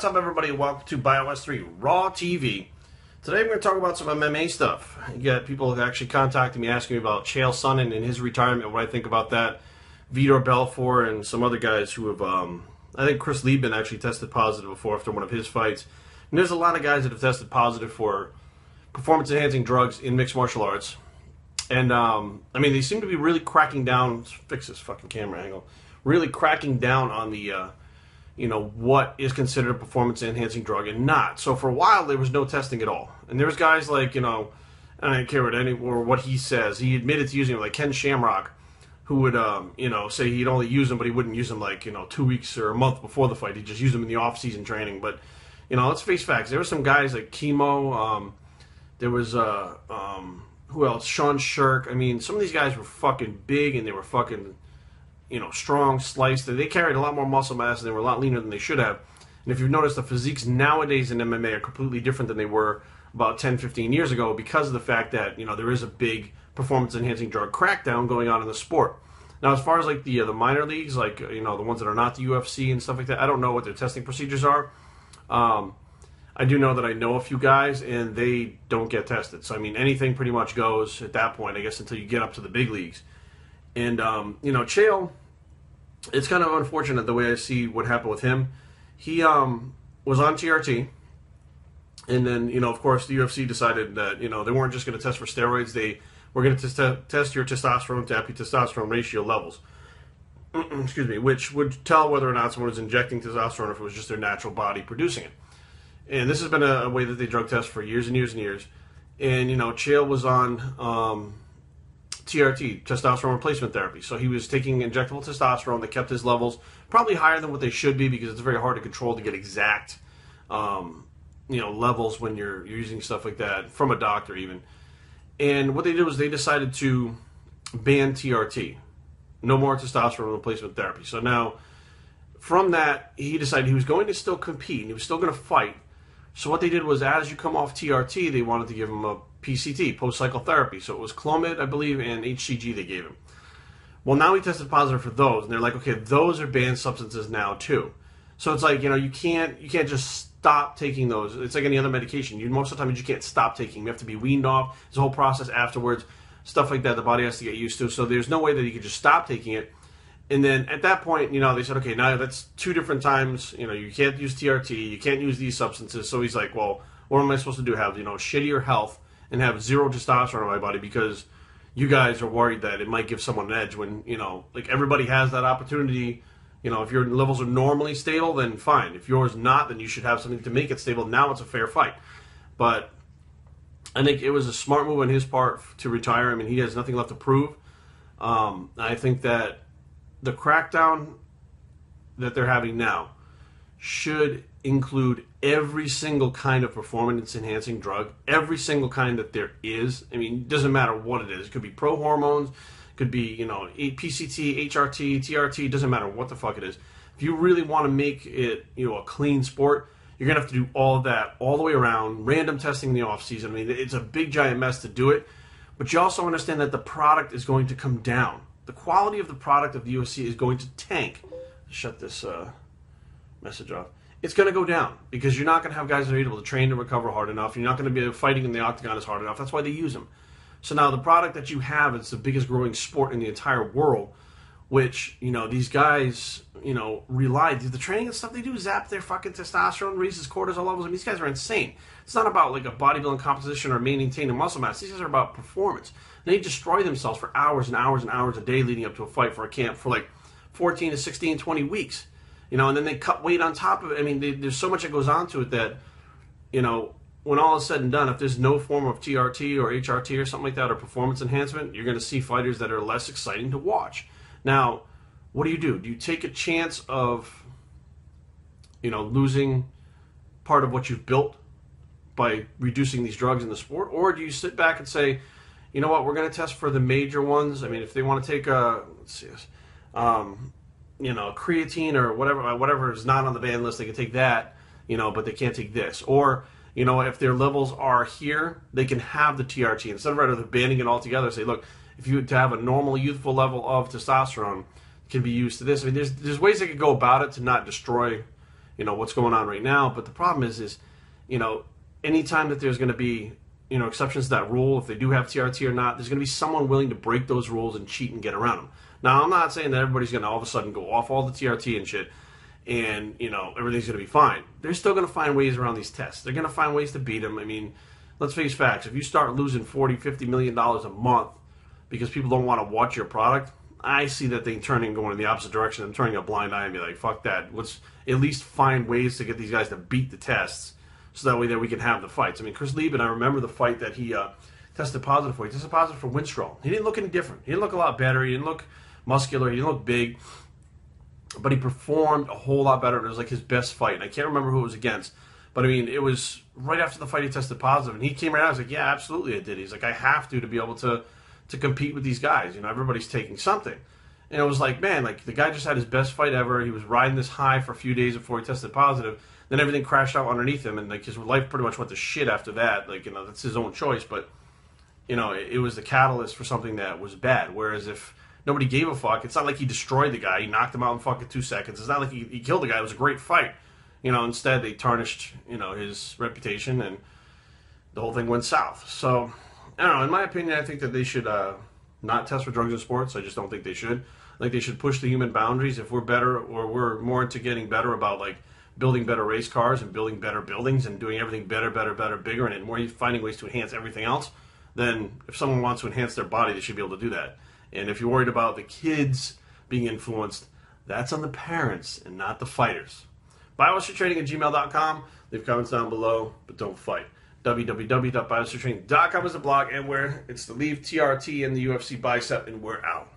What's up, everybody? Welcome to Bios3 Raw TV. Today we're going to talk about some MMA stuff. You got people actually contacting me asking me about Chael Sonnen and his retirement, what I think about that. Vitor Belfort and some other guys who have, I think Chris Liebman actually tested positive before after one of his fights. And there's a lot of guys that have tested positive for performance-enhancing drugs in mixed martial arts. And, I mean, they seem to be really cracking down. Let's fix this fucking camera angle. Really cracking down on the, you know, what is considered a performance-enhancing drug and not. So for a while, there was no testing at all. And there was guys like, you know, I don't care what he says. He admitted to using it, like Ken Shamrock, who would, you know, say he'd only use them, but he wouldn't use them like, you know, 2 weeks or a month before the fight. He'd just use them in the off-season training. But, you know, let's face facts. There were some guys like Chemo. There was, who else? Sean Shirk. I mean, some of these guys were fucking big and they were fucking, you know, strong, sliced. They carried a lot more muscle mass and they were a lot leaner than they should have. And if you've noticed, the physiques nowadays in MMA are completely different than they were about 10, 15 years ago because of the fact that, you know, there is a big performance-enhancing drug crackdown going on in the sport. Now, as far as like the minor leagues, like, you know, the ones that are not the UFC and stuff like that, I don't know what their testing procedures are. I do know that I know a few guys and they don't get tested. So, I mean, anything pretty much goes at that point, I guess, until you get up to the big leagues. And, you know, Chael, it's kind of unfortunate the way I see what happened with him. He was on TRT, and then, you know, of course, the UFC decided that, you know, they weren't just going to test for steroids. They were going to test your testosterone to epi-testosterone ratio levels, excuse me, which would tell whether or not someone was injecting testosterone or if it was just their natural body producing it. And this has been a way that they drug test for years and years and years. And, you know, Chael was on TRT, testosterone replacement therapy. So he was taking injectable testosterone that kept his levels probably higher than what they should be because it's very hard to control to get exact, you know, levels when you're using stuff like that from a doctor even. And what they did was they decided to ban TRT. No more testosterone replacement therapy. So now, from that, he decided he was going to still compete and he was still going to fight. So what they did was, as you come off TRT, they wanted to give him a PCT, post-cycle therapy. So it was Clomid, I believe, and HCG they gave him. Well, now he tested positive for those, and they're like, okay, those are banned substances now too. So it's like, you know, you can't just stop taking those. It's like any other medication. Most of the time, you just can't stop taking them. You have to be weaned off. There's a whole process afterwards, stuff like that the body has to get used to. So there's no way that you could just stop taking it. And then at that point, you know, they said, okay, now that's 2 different times. You know, you can't use TRT, you can't use these substances. So he's like, well, what am I supposed to do? Have, you know, shittier health and have zero testosterone in my body because you guys are worried that it might give someone an edge when, you know, like everybody has that opportunity. You know, if your levels are normally stable, then fine. If yours not, then you should have something to make it stable. Now it's a fair fight. But I think it was a smart move on his part to retire. I mean, he has nothing left to prove. I think that the crackdown that they're having now should include every single kind of performance-enhancing drug, every single kind that there is. I mean, it doesn't matter what it is. It could be pro-hormones, it could be, you know, PCT, HRT, TRT, it doesn't matter what the fuck it is. If you really want to make it, you know, a clean sport, you're going to have to do all of that all the way around, random testing in the off-season. I mean, it's a big, giant mess to do it, but you also understand that the product is going to come down. The quality of the product of the UFC is going to tank. Shut this message off. It's going to go down because you're not going to have guys that are able to train to recover hard enough. You're not going to be fighting in the octagon as hard enough. That's why they use them. So now the product that you have is the biggest growing sport in the entire world, which, you know, these guys, you know, rely. The training and stuff they do zap their fucking testosterone, raises cortisol levels. I mean, these guys are insane. It's not about like a bodybuilding composition or maintaining muscle mass. These guys are about performance. They destroy themselves for hours and hours and hours a day leading up to a fight for a camp for like 14 to 16, 20 weeks. You know, and then they cut weight on top of it. I mean, there's so much that goes on to it that, you know, when all is said and done, if there's no form of TRT or HRT or something like that or performance enhancement, you're going to see fighters that are less exciting to watch. Now, what do? Do you take a chance of, you know, losing part of what you've built by reducing these drugs in the sport? Or do you sit back and say, you know what, we're going to test for the major ones. I mean, if they want to take a, let's see this, you know, creatine or whatever is not on the ban list, they can take that, you know, but they can't take this. Or, you know, if their levels are here, they can have the TRT. Instead of rather than banning it altogether, say, look, if you to have a normal youthful level of testosterone, can be used to this. I mean, there's ways they could go about it to not destroy, what's going on right now. But the problem is anytime that there's going to be exceptions to that rule, if they do have TRT or not, there's going to be someone willing to break those rules and cheat and get around them. Now, I'm not saying that everybody's going to all of a sudden go off all the TRT and shit and, everything's going to be fine. They're still going to find ways around these tests. They're going to find ways to beat them. I mean, let's face facts. If you start losing $40, $50 million a month because people don't want to watch your product, I see that thing going in the opposite direction and turning a blind eye and be like, fuck that. Let's at least find ways to get these guys to beat the tests so that way that we can have the fights. I mean, Chris Lieben, I remember the fight that he tested positive for. He tested positive for Winstrol. He didn't look any different. He didn't look a lot better. He didn't look muscular. He didn't look big. But he performed a whole lot better. It was like his best fight. And I can't remember who it was against. But, I mean, it was right after the fight he tested positive. And he came right out and was like, yeah, absolutely I did. He's like, I have to be able to compete with these guys. Everybody's taking something. And it was like, man, like the guy just had his best fight ever. He was riding this high for a few days before he tested positive. Then everything crashed out underneath him, and like his life pretty much went to shit after that. Like, that's his own choice, but it was the catalyst for something that was bad. Whereas if nobody gave a fuck, it's not like he destroyed the guy. He knocked him out in fucking 2 seconds. It's not like he killed the guy. It was a great fight. Instead they tarnished his reputation, and the whole thing went south. So I don't know. In my opinion, I think that they should not test for drugs in sports. I just don't think they should. I think they should push the human boundaries. If we're better, or we're more into getting better about like building better race cars and building better buildings and doing everything better, bigger, and more finding ways to enhance everything else, then if someone wants to enhance their body, they should be able to do that. And if you're worried about the kids being influenced, that's on the parents and not the fighters. Biostraining@gmail.com. Leave comments down below, but don't fight. www.biostraining.com is the blog, and where it's the Leave TRT and the UFC bicep, and we're out.